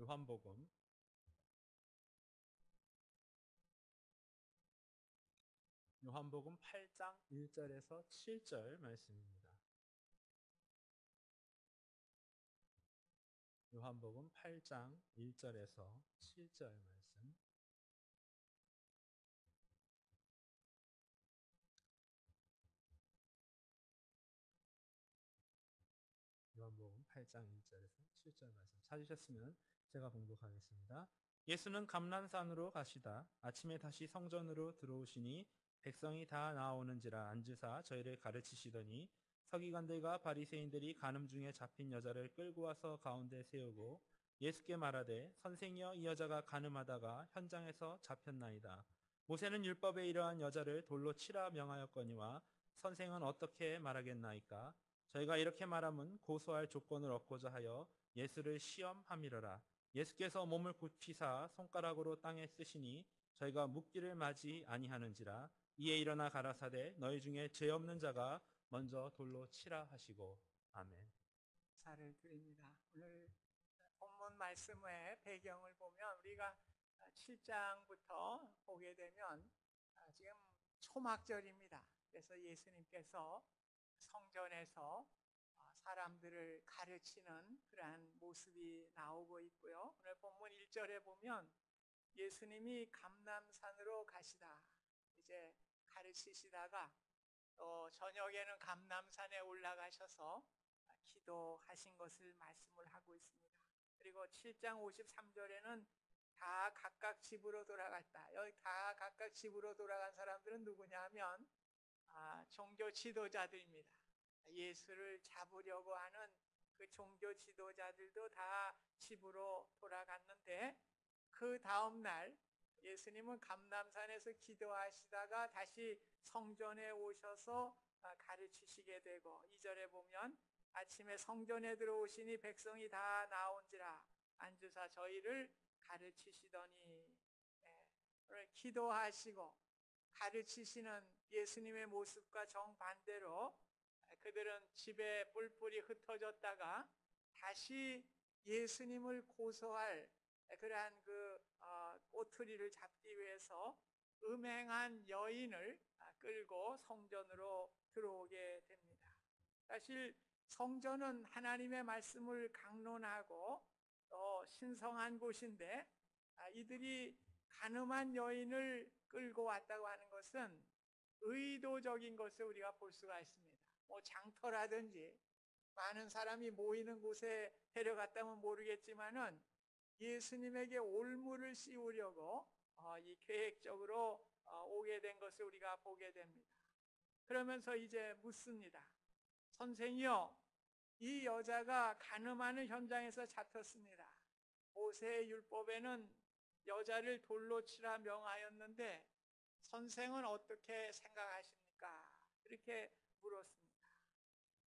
요한복음 8장 1절에서 7절 말씀입니다. 요한복음 8장 1절에서 7절 말씀. 요한복음 8장 1절에서 7절 말씀 찾으셨으면 제가 봉독하겠습니다. 예수는 감람산으로 가시다 아침에 다시 성전으로 들어오시니 백성이 다 나오는지라 앉으사 저희를 가르치시더니 서기관들과 바리새인들이 간음 중에 잡힌 여자를 끌고 와서 가운데 세우고 예수께 말하되 선생이여 이 여자가 간음하다가 현장에서 잡혔나이다. 모세는 율법에 이러한 여자를 돌로 치라 명하였거니와 선생은 어떻게 말하겠나이까? 저희가 이렇게 말하면 고소할 조건을 얻고자 하여 예수를 시험함이러라. 예수께서 몸을 굽히사 손가락으로 땅에 쓰시니 저희가 묻기를 맞이 아니하는지라. 이에 일어나 가라사대 너희 중에 죄 없는 자가 먼저 돌로 치라 하시고. 아멘. 감사를 드립니다. 오늘 본문 말씀의 배경을 보면 우리가 7장부터 보게 되면 지금 초막절입니다. 그래서 예수님께서 성전에서 사람들을 가르치는 그러한 모습이 나오고 있고요. 오늘 본문 1절에 보면 예수님이 감람산으로 가시다. 이제 가르치시다가 저녁에는 감람산에 올라가셔서 기도하신 것을 말씀을 하고 있습니다. 그리고 7장 53절에는 다 각각 집으로 돌아갔다. 여기 다 각각 집으로 돌아간 사람들은 누구냐 하면 종교 지도자들입니다. 예수를 잡으려고 하는 그 종교 지도자들도 다 집으로 돌아갔는데 그 다음 날 예수님은 감람산에서 기도하시다가 다시 성전에 오셔서 가르치시게 되고 2절에 보면 아침에 성전에 들어오시니 백성이 다 나온지라 앉으사 저희를 가르치시더니 오늘 기도하시고 가르치시는 예수님의 모습과 정반대로 그들은 집에 뿔뿔이 흩어졌다가 다시 예수님을 고소할 그러한 꼬투리를 잡기 위해서 음행한 여인을 끌고 성전으로 들어오게 됩니다. 사실 성전은 하나님의 말씀을 강론하고 또 신성한 곳인데 이들이 간음한 여인을 끌고 왔다고 하는 것은 의도적인 것을 우리가 볼 수가 있습니다. 뭐 장터라든지 많은 사람이 모이는 곳에 데려갔다면 모르겠지만은 예수님에게 올무를 씌우려고 이 계획적으로 오게 된 것을 우리가 보게 됩니다. 그러면서 이제 묻습니다. 선생이요, 이 여자가 간음하는 현장에서 잡혔습니다. 모세의 율법에는 여자를 돌로 치라 명하였는데 선생은 어떻게 생각하십니까? 이렇게 물었습니다.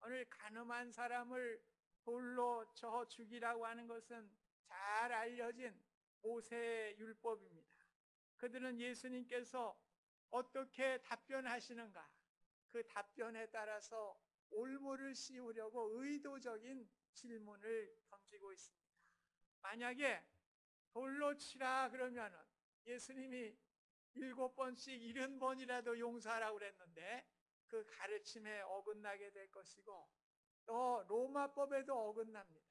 오늘 간음한 사람을 돌로 쳐 죽이라고 하는 것은 잘 알려진 모세의 율법입니다. 그들은 예수님께서 어떻게 답변하시는가? 그 답변에 따라서 올무를 씌우려고 의도적인 질문을 던지고 있습니다. 만약에 돌로 치라 그러면은 예수님이 7번씩 70번이라도 용서하라고 그랬는데 그 가르침에 어긋나게 될 것이고 또 로마법에도 어긋납니다.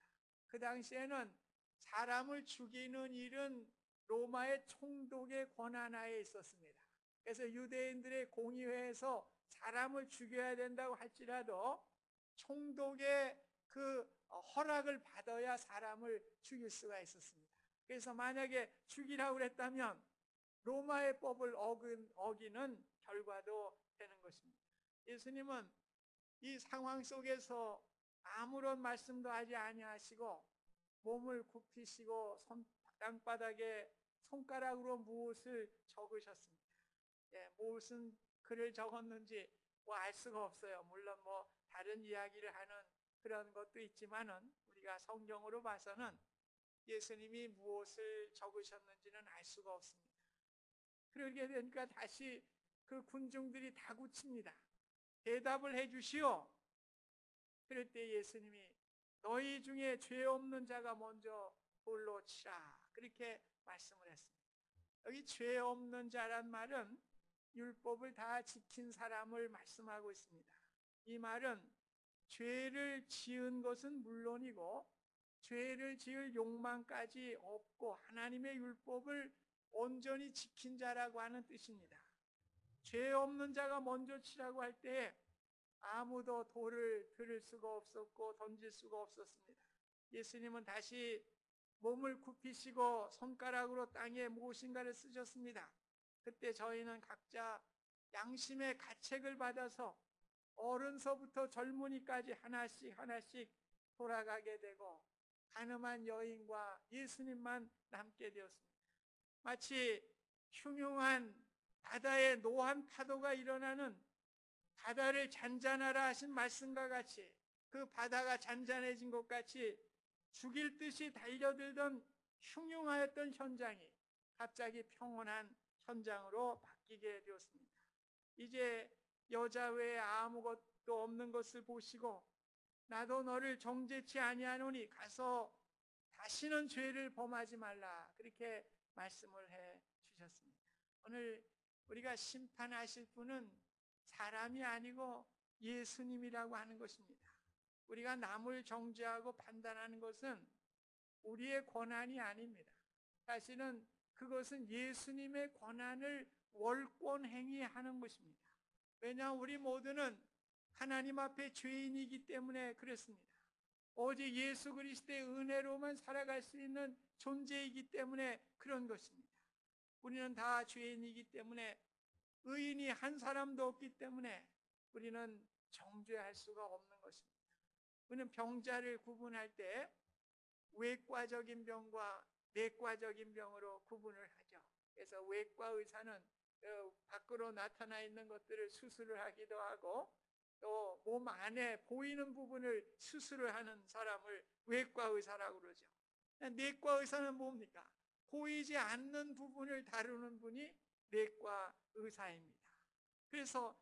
그 당시에는 사람을 죽이는 일은 로마의 총독의 권한하에 있었습니다. 그래서 유대인들의 공의회에서 사람을 죽여야 된다고 할지라도 총독의 그 허락을 받아야 사람을 죽일 수가 있었습니다. 그래서 만약에 죽이라고 그랬다면 로마의 법을 어기는 결과도 되는 것입니다. 예수님은 이 상황 속에서 아무런 말씀도 하지 아니하시고 몸을 굽히시고 땅바닥에 손가락으로 무엇을 적으셨습니다. 무슨 글을 적었는지 뭐 알 수가 없어요. 물론 뭐 다른 이야기를 하는 그런 것도 있지만은 우리가 성경으로 봐서는 예수님이 무엇을 적으셨는지는 알 수가 없습니다. 그러게 되니까 다시 그 군중들이 다구칩니다. 대답을 해 주시오. 그럴 때 예수님이 너희 중에 죄 없는 자가 먼저 돌로 치라 그렇게 말씀을 했습니다. 여기 죄 없는 자란 말은 율법을 다 지킨 사람을 말씀하고 있습니다. 이 말은 죄를 지은 것은 물론이고 죄를 지을 욕망까지 없고 하나님의 율법을 온전히 지킨 자라고 하는 뜻입니다. 죄 없는 자가 먼저 치라고 할 때 아무도 돌을 들을 수가 없었고 던질 수가 없었습니다. 예수님은 다시 몸을 굽히시고 손가락으로 땅에 무엇인가를 쓰셨습니다. 그때 저희는 각자 양심의 가책을 받아서 어른서부터 젊은이까지 하나씩 하나씩 돌아가게 되고 가늠한 여인과 예수님만 남게 되었습니다. 마치 흉흉한 바다에 노한 파도가 일어나는 바다를 잔잔하라 하신 말씀과 같이 그 바다가 잔잔해진 것 같이 죽일 듯이 달려들던 흉흉하였던 현장이 갑자기 평온한 현장으로 바뀌게 되었습니다. 이제 여자 외에 아무것도 없는 것을 보시고 나도 너를 정죄치 아니하노니 가서 다시는 죄를 범하지 말라 그렇게 말씀을 해 주셨습니다. 오늘 우리가 심판하실 분은 사람이 아니고 예수님이라고 하는 것입니다. 우리가 남을 정죄하고 판단하는 것은 우리의 권한이 아닙니다. 사실은 그것은 예수님의 권한을 월권행위하는 것입니다. 왜냐하면 우리 모두는 하나님 앞에 죄인이기 때문에 그렇습니다. 오직 예수 그리스도의 은혜로만 살아갈 수 있는 존재이기 때문에 그런 것입니다. 우리는 다 죄인이기 때문에 의인이 한 사람도 없기 때문에 우리는 정죄할 수가 없는 것입니다. 우리는 병자를 구분할 때 외과적인 병과 내과적인 병으로 구분을 하죠. 그래서 외과 의사는 밖으로 나타나 있는 것들을 수술을 하기도 하고 또 몸 안에 보이는 부분을 수술을 하는 사람을 외과 의사라고 그러죠. 내과 의사는 뭡니까? 보이지 않는 부분을 다루는 분이 내과 의사입니다. 그래서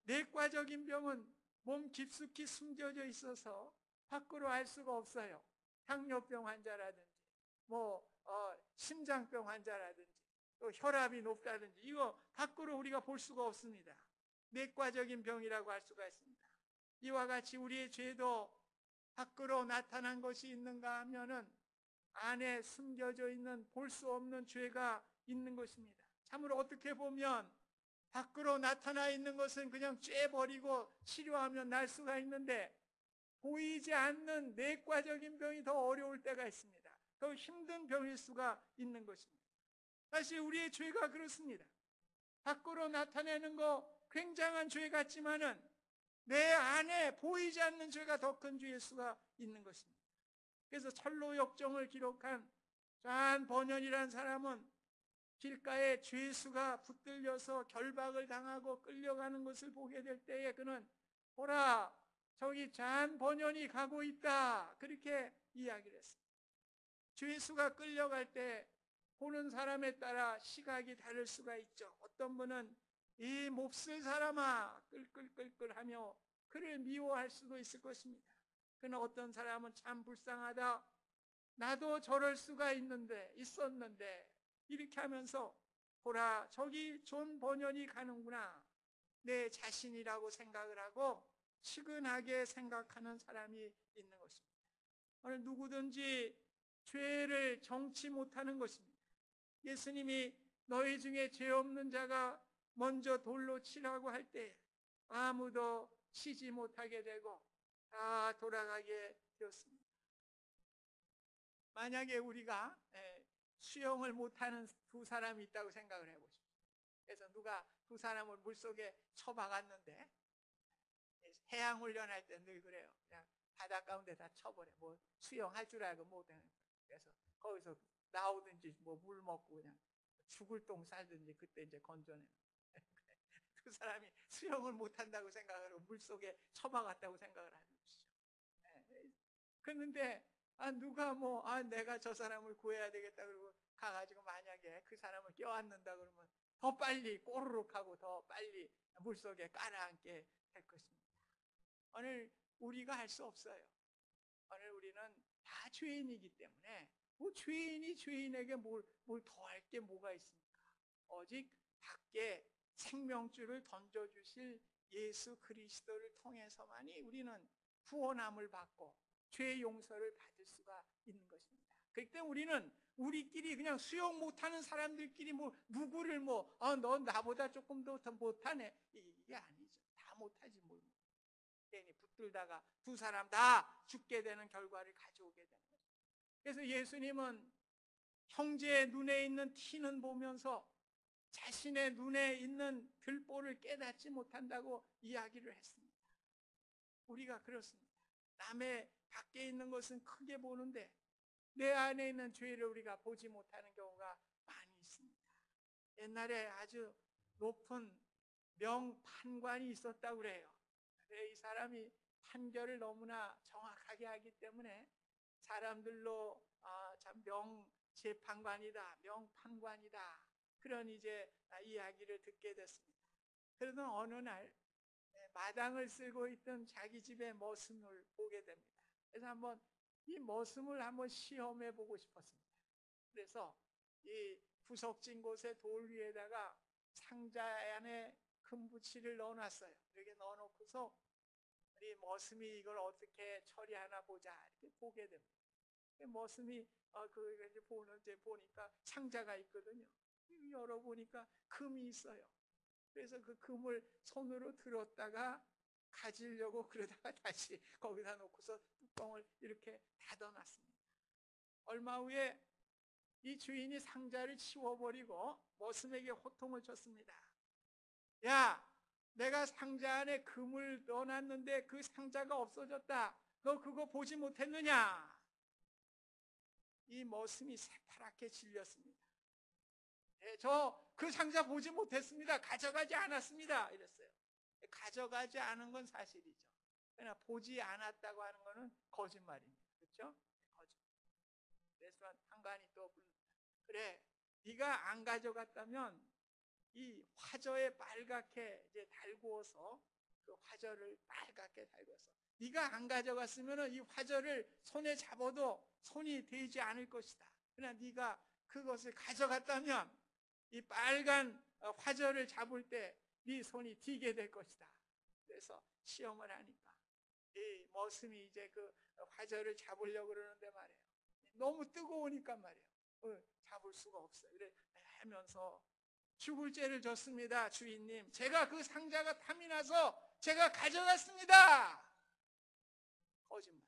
내과적인 병은 몸 깊숙이 숨겨져 있어서 밖으로 알 수가 없어요. 당뇨병 환자라든지 심장병 환자라든지 또 혈압이 높다든지 이거 밖으로 우리가 볼 수가 없습니다. 내과적인 병이라고 할 수가 있습니다. 이와 같이 우리의 죄도 밖으로 나타난 것이 있는가 하면은 안에 숨겨져 있는 볼 수 없는 죄가 있는 것입니다. 참으로 어떻게 보면 밖으로 나타나 있는 것은 그냥 쬐버리고 치료하면 날 수가 있는데 보이지 않는 내과적인 병이 더 어려울 때가 있습니다. 더 힘든 병일 수가 있는 것입니다. 사실 우리의 죄가 그렇습니다. 밖으로 나타내는 거 굉장한 죄 같지만은 내 안에 보이지 않는 죄가 더 큰 죄일 수가 있는 것입니다. 그래서 철로 역정을 기록한 존 버년이라는 사람은 길가에 죄수가 붙들려서 결박을 당하고 끌려가는 것을 보게 될 때에 그는 보라 저기 존 버년이 가고 있다 그렇게 이야기를 했습니다. 죄수가 끌려갈 때 보는 사람에 따라 시각이 다를 수가 있죠. 어떤 분은 이 몹쓸 사람아 끌끌끌끌하며 그를 미워할 수도 있을 것입니다. 그러나 어떤 사람은 참 불쌍하다. 나도 저럴 수가 있었는데 이렇게 하면서 보라 저기 존 버년이 가는구나. 내 자신이라고 생각을 하고 측은하게 생각하는 사람이 있는 것입니다. 오늘 누구든지 죄를 정치 못하는 것입니다. 예수님이 너희 중에 죄 없는 자가 먼저 돌로 치라고 할 때 아무도 치지 못하게 되고 다 돌아가게 되었습니다. 만약에 우리가 수영을 못하는 두 사람이 있다고 생각을 해보십시오. 그래서 누가 두 사람을 물속에 쳐박았는데 해양 훈련할 때 늘 그래요. 그냥 바다 가운데 다 쳐버려. 뭐 수영할 줄 알고 못하는 거예요. 그래서 거기서 나오든지 물 먹고 그냥 죽을 똥 쌀든지 그때 이제 건져내는 그 사람이 수영을 못한다고 생각하고 물속에 처박았다고 생각을 하는 것이죠. 그런데 누가 내가 저 사람을 구해야 되겠다 그러고 가가지고 만약에 그 사람을 껴안는다 그러면 더 빨리 꼬르륵 하고 더 빨리 물속에 깔아앉게 될 것입니다. 오늘 우리가 할 수 없어요. 오늘 우리는 다 죄인이기 때문에 뭐 죄인이 죄인에게 뭘 더할 게 뭐가 있습니까? 오직 밖에 생명줄을 던져주실 예수 그리스도를 통해서만이 우리는 구원함을 받고 죄 용서를 받을 수가 있는 것입니다. 그렇기 때문에 우리는 우리끼리 그냥 수용 못하는 사람들끼리 뭐 누구를 너 나보다 조금 더 못하네 이게 아니죠. 다 못하지 뭘. 괜히 붙들다가 두 사람 다 죽게 되는 결과를 가져오게 되는 거죠. 그래서 예수님은 형제의 눈에 있는 티는 보면서 자신의 눈에 있는 들보를 깨닫지 못한다고 이야기를 했습니다. 우리가 그렇습니다. 남의 밖에 있는 것은 크게 보는데 내 안에 있는 죄를 우리가 보지 못하는 경우가 많이 있습니다. 옛날에 아주 높은 명판관이 있었다고 그래요. 이 사람이 판결을 너무나 정확하게 하기 때문에 사람들로 참 명재판관이다, 명판관이다 그런 이제 이야기를 듣게 됐습니다. 그러던 어느 날 마당을 쓸고 있던 자기 집의 머슴을 보게 됩니다. 그래서 한번 이 머슴을 한번 시험해 보고 싶었습니다. 그래서 이 구석진 곳에 돌 위에다가 상자 안에 금부치를 넣어놨어요. 이렇게 넣어놓고서 우리 머슴이 이걸 어떻게 처리하나 보자 이렇게 보게 됩니다. 머슴이 이제 보니까 상자가 있거든요. 열어보니까 금이 있어요. 그래서 그 금을 손으로 들었다가 가지려고 그러다가 다시 거기다 놓고서 뚜껑을 이렇게 닫아놨습니다. 얼마 후에 이 주인이 상자를 치워버리고 머슴에게 호통을 쳤습니다. 야, 내가 상자 안에 금을 넣어놨는데 그 상자가 없어졌다. 너 그거 보지 못했느냐? 이 머슴이 새파랗게 질렸습니다. 저 그 상자 보지 못했습니다. 가져가지 않았습니다. 이랬어요. 가져가지 않은 건 사실이죠. 그러나 보지 않았다고 하는 것은 거짓말입니다. 그렇죠? 거짓말. 그래서 판관이 또 그래, 네가 안 가져갔다면 이 화저에 빨갛게 이제 달구어서 그 화저를 빨갛게 달구어서 네가 안 가져갔으면 이 화저를 손에 잡아도 손이 되지 않을 것이다. 그러나 네가 그것을 가져갔다면 이 빨간 화저를 잡을 때 네 손이 튀게 될 것이다. 그래서 시험을 하니까 이 머슴이 이제 그 화저를 잡으려고 그러는데 말이에요. 너무 뜨거우니까 말이에요. 잡을 수가 없어요. 그래 하면서 죽을 죄를 졌습니다. 주인님, 제가 그 상자가 탐이 나서 제가 가져갔습니다. 거짓말.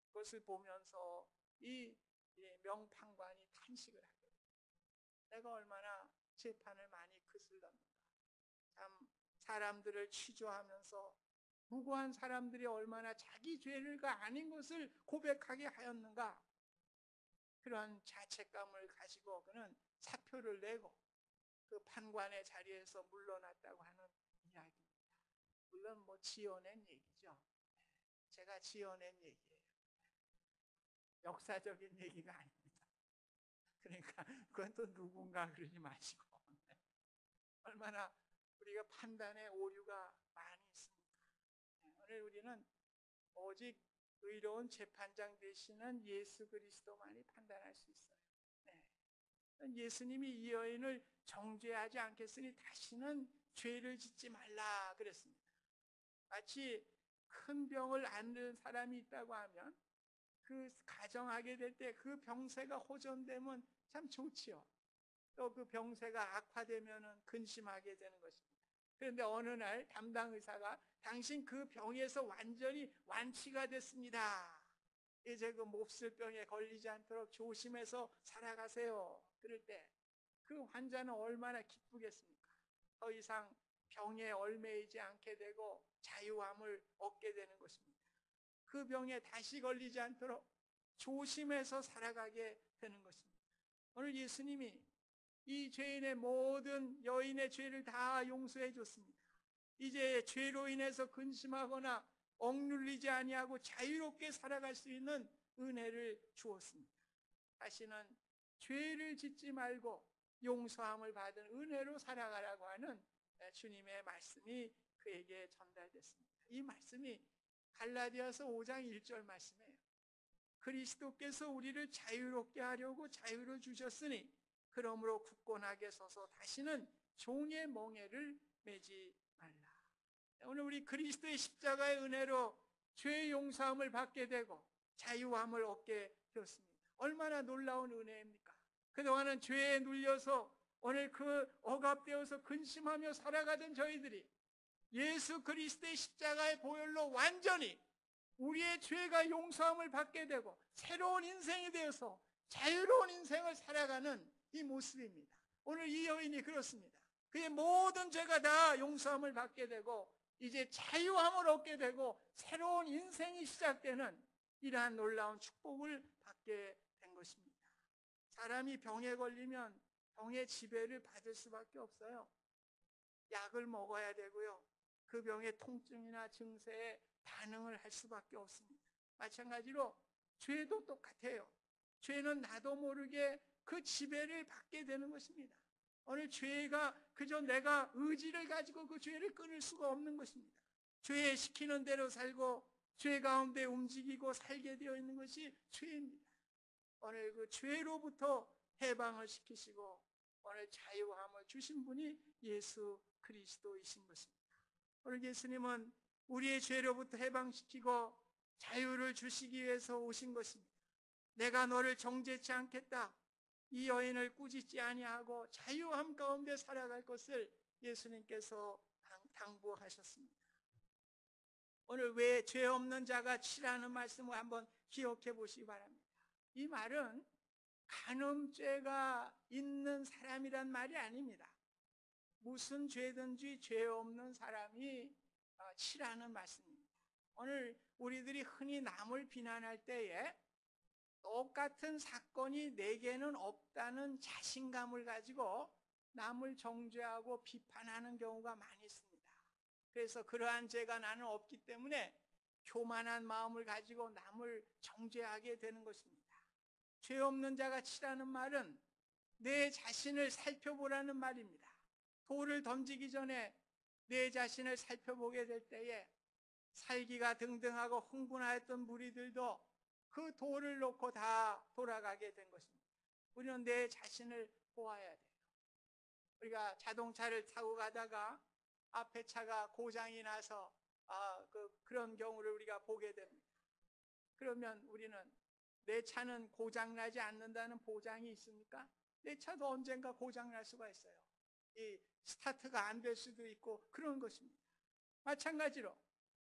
그것을 보면서 이 명판관이 탄식을 하게 됩니다. 내가 얼마나 재판을 많이 거슬렀는가. 참 사람들을 취조하면서 무고한 사람들이 얼마나 자기 죄가 아닌 것을 고백하게 하였는가. 그러한 자책감을 가지고 그는 사표를 내고 그 판관의 자리에서 물러났다고 하는 이야기입니다. 물론 지어낸 얘기죠. 제가 지어낸 얘기예요. 역사적인 얘기가 아닙니다. 그러니까 그건 또 누군가 그러지 마시고 얼마나 우리가 판단의 오류가 많이 있습니까? 오늘 우리는 오직 의로운 재판장 되시는 예수 그리스도만이 판단할 수 있어요. 예수님이 이 여인을 정죄하지 않겠으니 다시는 죄를 짓지 말라 그랬습니다. 마치 큰 병을 앓는 사람이 있다고 하면 그 가정하게 될 때 그 병세가 호전되면 참 좋지요. 또 그 병세가 악화되면 근심하게 되는 것입니다. 그런데 어느 날 담당 의사가 당신 그 병에서 완전히 완치가 됐습니다. 이제 그 몹쓸 병에 걸리지 않도록 조심해서 살아가세요. 그럴 때 그 환자는 얼마나 기쁘겠습니까? 더 이상 병에 얽매이지 않게 되고 자유함을 얻게 되는 것입니다. 그 병에 다시 걸리지 않도록 조심해서 살아가게 되는 것입니다. 오늘 예수님이 이 죄인의 모든 여인의 죄를 다 용서해 줬습니다. 이제 죄로 인해서 근심하거나 억눌리지 아니하고 자유롭게 살아갈 수 있는 은혜를 주었습니다. 다시는 죄를 짓지 말고 용서함을 받은 은혜로 살아가라고 하는 주님의 말씀이 그에게 전달됐습니다. 이 말씀이 갈라디아서 5장 1절 말씀이에요. 그리스도께서 우리를 자유롭게 하려고 자유를 주셨으니 그러므로 굳건하게 서서 다시는 종의 멍에를 매지 말라. 오늘 우리 그리스도의 십자가의 은혜로 죄의 용서함을 받게 되고 자유함을 얻게 되었습니다. 얼마나 놀라운 은혜입니까? 그동안은 죄에 눌려서 오늘 그 억압되어서 근심하며 살아가던 저희들이 예수 그리스도의 십자가의 보혈로 완전히 우리의 죄가 용서함을 받게 되고 새로운 인생이 되어서 자유로운 인생을 살아가는 이 모습입니다. 오늘 이 여인이 그렇습니다. 그의 모든 죄가 다 용서함을 받게 되고 이제 자유함을 얻게 되고 새로운 인생이 시작되는 이러한 놀라운 축복을 받게 된 것입니다. 사람이 병에 걸리면 병의 지배를 받을 수밖에 없어요. 약을 먹어야 되고요. 그 병의 통증이나 증세에 반응을 할 수밖에 없습니다. 마찬가지로 죄도 똑같아요. 죄는 나도 모르게 그 지배를 받게 되는 것입니다. 오늘 죄가 그저 내가 의지를 가지고 그 죄를 끊을 수가 없는 것입니다. 죄에 시키는 대로 살고 죄 가운데 움직이고 살게 되어 있는 것이 죄입니다. 오늘 그 죄로부터 해방을 시키시고 오늘 자유함을 주신 분이 예수 그리스도이신 것입니다. 오늘 예수님은 우리의 죄로부터 해방시키고 자유를 주시기 위해서 오신 것입니다. 내가 너를 정죄치 않겠다. 이 여인을 꾸짖지 아니하고 자유함 가운데 살아갈 것을 예수님께서 당부하셨습니다. 오늘 왜 죄 없는 자가 치라는 말씀을 한번 기억해 보시기 바랍니다. 이 말은 간음죄가 있는 사람이란 말이 아닙니다. 무슨 죄든지 죄 없는 사람이 치라는 말씀입니다. 오늘 우리들이 흔히 남을 비난할 때에 똑같은 사건이 내게는 없다는 자신감을 가지고 남을 정죄하고 비판하는 경우가 많이 있습니다. 그래서 그러한 죄가 나는 없기 때문에 교만한 마음을 가지고 남을 정죄하게 되는 것입니다. 죄 없는 자가 치라는 말은 내 자신을 살펴보라는 말입니다. 돌을 던지기 전에 내 자신을 살펴보게 될 때에 살기가 등등하고 흥분하였던 무리들도 그 돌을 놓고 다 돌아가게 된 것입니다. 우리는 내 자신을 보아야 돼요. 우리가 자동차를 타고 가다가 앞에 차가 고장이 나서 그런 경우를 우리가 보게 됩니다. 그러면 우리는 내 차는 고장나지 않는다는 보장이 있습니까? 내 차도 언젠가 고장날 수가 있어요. 이 스타트가 안 될 수도 있고 그런 것입니다. 마찬가지로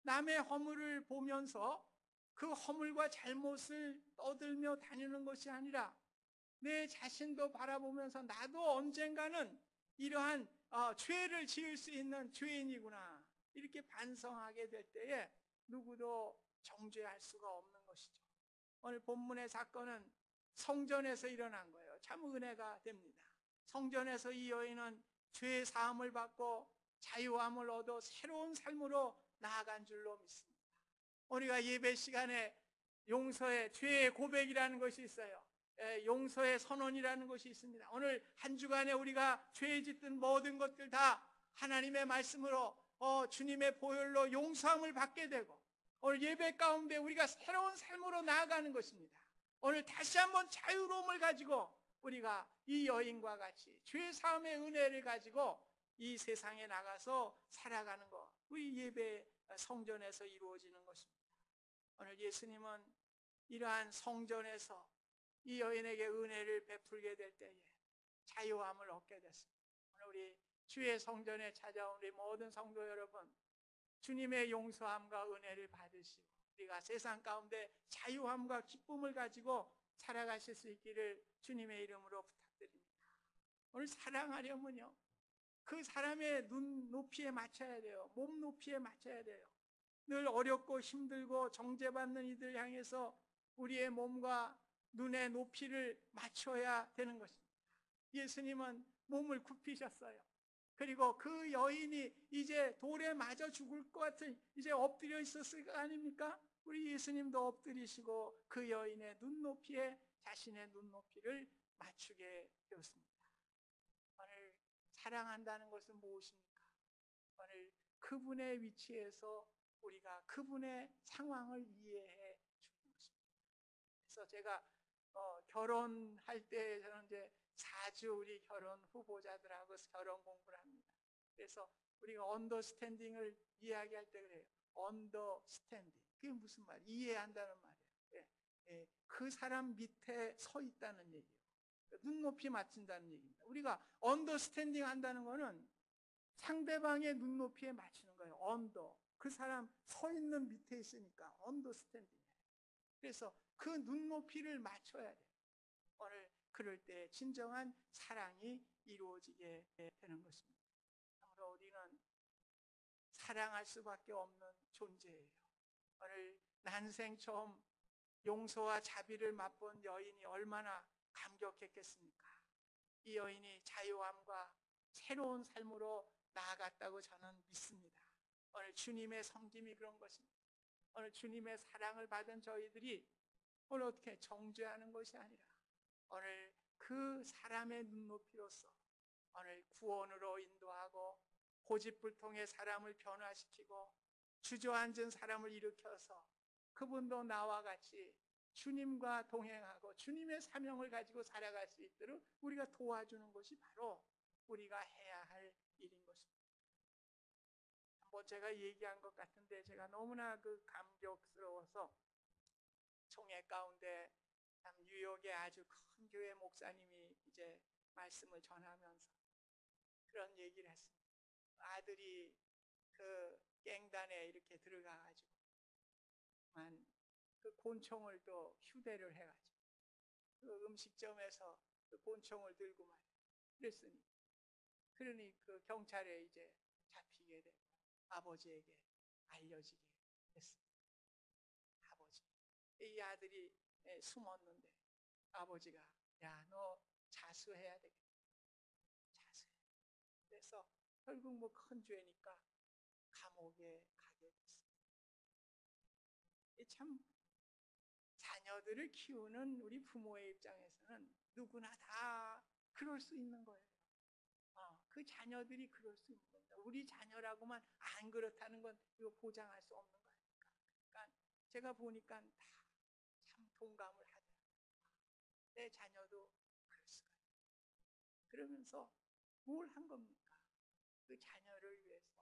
남의 허물을 보면서 그 허물과 잘못을 떠들며 다니는 것이 아니라 내 자신도 바라보면서 나도 언젠가는 이러한 죄를 지을 수 있는 죄인이구나 이렇게 반성하게 될 때에 누구도 정죄할 수가 없는 것이죠. 오늘 본문의 사건은 성전에서 일어난 거예요. 참 은혜가 됩니다. 성전에서 이 여인은 죄의 사함을 받고 자유함을 얻어 새로운 삶으로 나아간 줄로 믿습니다. 우리가 예배 시간에 용서의 죄의 고백이라는 것이 있어요. 용서의 선언이라는 것이 있습니다. 오늘 한 주간에 우리가 죄 짓던 모든 것들 다 하나님의 말씀으로 주님의 보혈로 용서함을 받게 되고 오늘 예배 가운데 우리가 새로운 삶으로 나아가는 것입니다. 오늘 다시 한번 자유로움을 가지고 우리가 이 여인과 같이 죄 사함의 은혜를 가지고 이 세상에 나가서 살아가는 것, 우리 예배 성전에서 이루어지는 것입니다. 오늘 예수님은 이러한 성전에서 이 여인에게 은혜를 베풀게 될 때에 자유함을 얻게 됐습니다. 오늘 우리 주의 성전에 찾아온 우리 모든 성도 여러분, 주님의 용서함과 은혜를 받으시고 우리가 세상 가운데 자유함과 기쁨을 가지고 살아가실 수 있기를 주님의 이름으로 부탁드립니다. 오늘 사랑하려면요, 그 사람의 눈 높이에 맞춰야 돼요. 몸 높이에 맞춰야 돼요. 늘 어렵고 힘들고 정죄받는 이들 향해서 우리의 몸과 눈의 높이를 맞춰야 되는 것입니다. 예수님은 몸을 굽히셨어요. 그리고 그 여인이 이제 돌에 맞아 죽을 것 같은 이제 엎드려 있었을 거 아닙니까? 우리 예수님도 엎드리시고 그 여인의 눈높이에 자신의 눈높이를 맞추게 되었습니다. 오늘 사랑한다는 것은 무엇입니까? 오늘 그분의 위치에서 우리가 그분의 상황을 이해해 주는 것입니다. 그래서 제가 결혼할 때 저는 이제 4주 우리 결혼 후보자들하고 결혼 공부를 합니다. 그래서 우리가 언더스탠딩을 이야기할 때 그래요. 언더스탠딩. 그게 무슨 말이에요? 이해한다는 말이에요. 예, 예, 그 사람 밑에 서 있다는 얘기예요. 눈높이 맞춘다는 얘기입니다. 우리가 언더스탠딩 한다는 거는 상대방의 눈높이에 맞추는 거예요. 언더. 그 사람 서 있는 밑에 있으니까 언더스탠딩이에요. 그래서 그 눈높이를 맞춰야 돼요. 오늘 그럴 때 진정한 사랑이 이루어지게 되는 것입니다. 그러므로 우리는 사랑할 수밖에 없는 존재예요. 오늘 난생 처음 용서와 자비를 맛본 여인이 얼마나 감격했겠습니까? 이 여인이 자유함과 새로운 삶으로 나아갔다고 저는 믿습니다. 오늘 주님의 섬김이 그런 것입니다. 오늘 주님의 사랑을 받은 저희들이 오늘 어떻게 정죄하는 것이 아니라 오늘 그 사람의 눈높이로서 오늘 구원으로 인도하고 고집불통의 사람을 변화시키고 주저앉은 사람을 일으켜서 그분도 나와 같이 주님과 동행하고 주님의 사명을 가지고 살아갈 수 있도록 우리가 도와주는 것이 바로 우리가 해야 할 일인 것입니다. 한번 제가 얘기한 것 같은데 제가 너무나 그 감격스러워서 총회 가운데 참 뉴욕의 아주 큰 교회 목사님이 이제 말씀을 전하면서 그런 얘기를 했습니다. 아들이 그 갱단에 이렇게 들어가가지고 그 곤충을 또 휴대를 해가지고 그 음식점에서 그 곤충을 들고 말이야. 그러니 그 경찰에 이제 잡히게 되고 아버지에게 알려지게 됐습니다. 아버지. 이 아들이 숨었는데 아버지가 야, 너 자수해야 되겠다. 자수해. 그래서 결국 뭐 큰 죄니까 감옥에 가게 됐습니다. 참 자녀들을 키우는 우리 부모의 입장에서는 누구나 다 그럴 수 있는 거예요. 그 자녀들이 그럴 수 있는 겁니다. 우리 자녀라고만 안 그렇다는 건 이거 보장할 수 없는 거 아닙니까? 그러니까 제가 보니까 다 참 동감을 하더라고요. 내 자녀도 그럴 수가 있어요. 그러면서 뭘 한 겁니까? 그 자녀를 위해서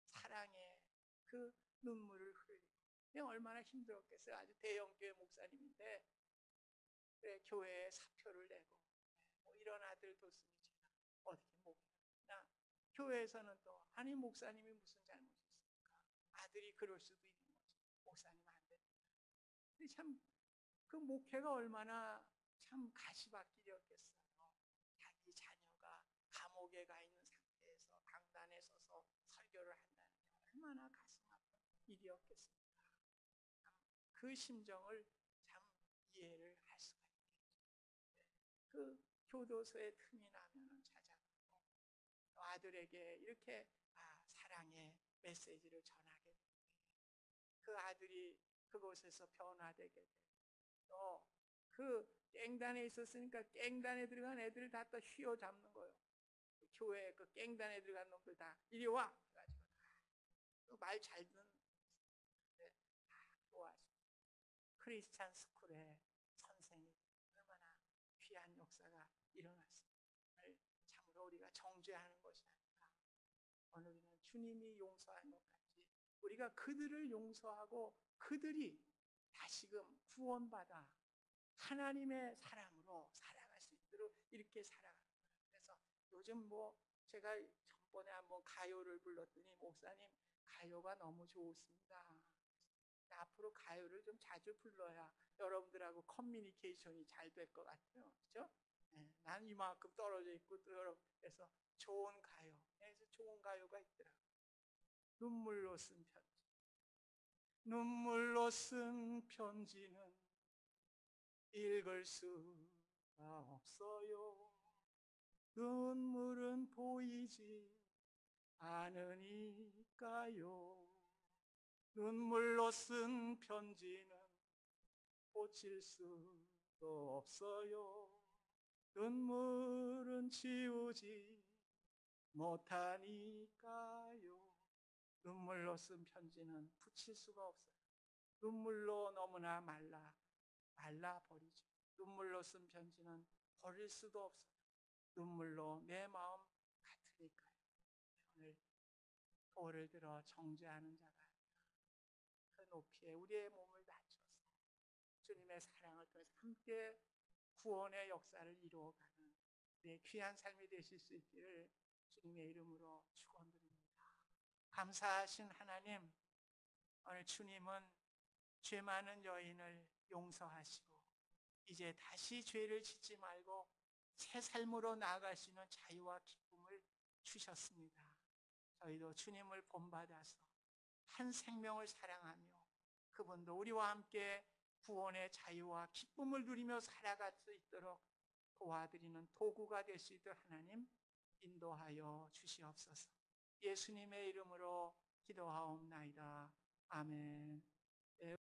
사랑의 그 눈물을 흘리고 얼마나 힘들었겠어요. 아주 대형교회 목사님인데 교회에 사표를 내고 뭐 이런 아들 뒀으니 제가 어떻게 목회나 교회에서는 또 아니 목사님이 무슨 잘못이 있습니까? 아들이 그럴 수도 있는 거죠. 목사님 안 됩니다. 근데 참 그 목회가 얼마나 참 가시밭길이었겠어요. 자기 자녀가 감옥에 가 있는 상태에서 강단에 서서 설교를 한다는 게 얼마나 가슴 아픈 일이었겠습니까? 그 심정을 참 이해를 할 수가 있겠죠. 그 교도소에 틈이 나면 찾아가고 아들에게 이렇게 사랑의 메시지를 전하게 되고 그 아들이 그곳에서 변화되게 되고 또 그 깽단에 있었으니까 깽단에 들어간 애들을 다 또 휘어잡는 거예요. 교회 그 깽단에 들어간 놈들 다 이리 와! 그래가지고 말 잘 듣는 다 도와주고 크리스찬 스쿨의 선생이 얼마나 귀한 역사가 일어났습니다. 오늘 참으로 우리가 정죄하는 것이 아니라 오늘 우리는 주님이 용서한 것 같이 우리가 그들을 용서하고 그들이 다시금 구원받아 하나님의 사람으로 살아갈 수 있도록 이렇게 살아가는 거예요. 그래서 요즘 뭐 제가 전번에 한번 가요를 불렀더니 목사님 가요가 너무 좋습니다. 앞으로 가요를 좀 자주 불러야 여러분들하고 커뮤니케이션이 잘 될 것 같아요. 그렇죠? 네, 난 이만큼 떨어져 있고 또 여러분께서 좋은 가요. 그래서 좋은 가요가 있더라고요. 눈물로 쓴 편지. 눈물로 쓴 편지는 읽을 수가 없어요. 눈물은 보이지 않으니까요. 눈물로 쓴 편지는 고칠 수도 없어요. 눈물은 지우지 못하니까요. 눈물로 쓴 편지는 붙일 수가 없어요. 눈물로 너무나 말라 말라버리죠. 눈물로 쓴 편지는 버릴 수도 없어요. 눈물로 내 마음 같으니까요. 오늘 돌을 들어 정죄하는 자가 아니라 그 높이에 우리의 몸을 낮춰서 주님의 사랑을 통해서 함께 구원의 역사를 이루어가는 우리의 귀한 삶이 되실 수 있기를 주님의 이름으로 축원드립니다. 감사하신 하나님, 오늘 주님은 죄 많은 여인을 용서하시고 이제 다시 죄를 짓지 말고 새 삶으로 나아갈 수 있는 자유와 기쁨을 주셨습니다. 저희도 주님을 본받아서 한 생명을 사랑하며 그분도 우리와 함께 구원의 자유와 기쁨을 누리며 살아갈 수 있도록 도와드리는 도구가 될 수 있도록 하나님 인도하여 주시옵소서. 예수님의 이름으로 기도하옵나이다. 아멘.